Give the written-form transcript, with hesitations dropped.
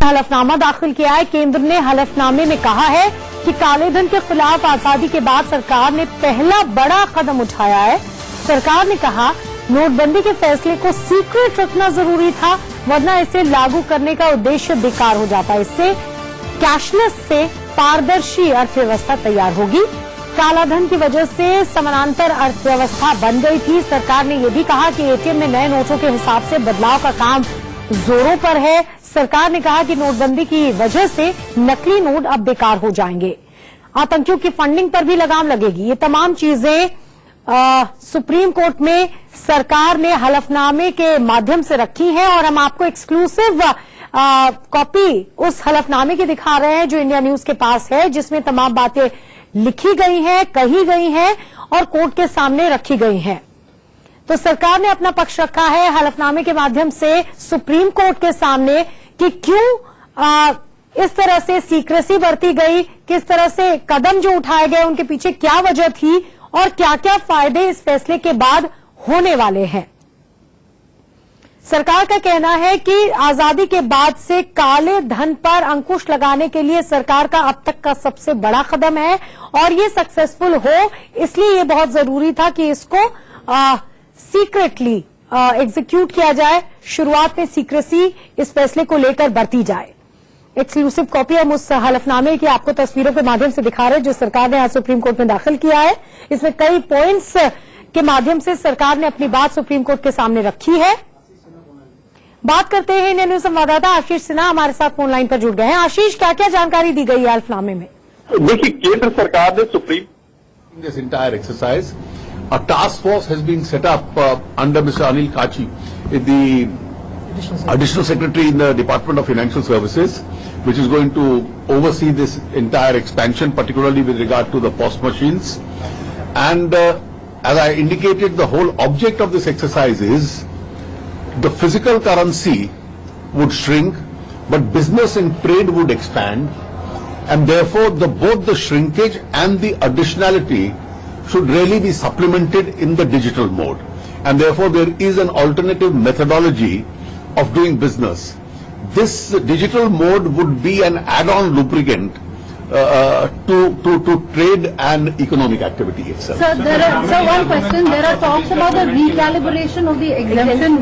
हलफनामा दाखिल किया है। केंद्र ने हलफनामे में कहा है कि काले धन के खिलाफ आजादी के बाद सरकार ने पहला बड़ा कदम उठाया है। सरकार ने कहा नोटबंदी के फैसले को सीक्रेट रखना जरूरी था, वरना इसे लागू करने का उद्देश्य बेकार हो जाता। इससे कैशलेस से पारदर्शी अर्थव्यवस्था तैयार होगी। काला धन की वजह से समानांतर अर्थव्यवस्था बन गई थी। सरकार ने यह भी कहा कि एटीएम में नए नोटों के हिसाब से बदलाव का काम जोरों पर है। सरकार ने कहा कि नोटबंदी की वजह से नकली नोट अब बेकार हो जाएंगे। आतंकियों की फंडिंग पर भी लगाम लगेगी। ये तमाम चीजें सुप्रीम कोर्ट में सरकार ने हलफनामे के माध्यम से रखी हैं और हम आपको एक्सक्लूसिव कॉपी उस हलफनामे की दिखा रहे हैं जो इंडिया न्यूज के पास है, जिसमें तमाम बातें लिखी गई हैं, कही गई हैं और कोर्ट के सामने रखी गई हैं। तो सरकार ने अपना पक्ष रखा है हलफनामे के माध्यम से सुप्रीम कोर्ट के सामने कि क्यों इस तरह से सीक्रेसी बरती गई, किस तरह से कदम जो उठाए गए उनके पीछे क्या वजह थी और क्या क्या फायदे इस फैसले के बाद होने वाले हैं। सरकार का कहना है कि आजादी के बाद से काले धन पर अंकुश लगाने के लिए सरकार का अब तक का सबसे बड़ा कदम है और ये सक्सेसफुल हो, इसलिए ये बहुत जरूरी था कि इसको सीक्रेटली एग्जीक्यूट किया जाए। शुरुआत में सीक्रेसी इस फैसले को लेकर बरती जाए। एक्सक्लूसिव कॉपी हम उस हलफनामे की आपको तस्वीरों के माध्यम से दिखा रहे हैं जो सरकार ने आज सुप्रीम कोर्ट में दाखिल किया है। इसमें कई पॉइंट्स के माध्यम से सरकार ने अपनी बात सुप्रीम कोर्ट के सामने रखी है। बात करते हैं इंडिया न्यूज संवाददाता आशीष सिन्हा हमारे साथ फोन लाइन पर जुड़ गए हैं। आशीष, क्या क्या जानकारी दी गई है हलफनामे में? देखिए, केंद्र सरकार ने supreme this entire exercise. A task force has been set up under Mr. Anil Kachi, the Additional Secretary in the Department of Financial Services, which is going to oversee this entire expansion, particularly with regard to the POS machines. And as I indicated, the whole object of this exercise is the physical currency would shrink, but business and trade would expand, and therefore both the shrinkage and the additionality should really be supplemented in the digital mode, and therefore there is an alternative methodology of doing business. This digital mode would be an add-on lubricant to trade and economic activity itself. Sir, one question. There are talks about the recalibration of the exemption.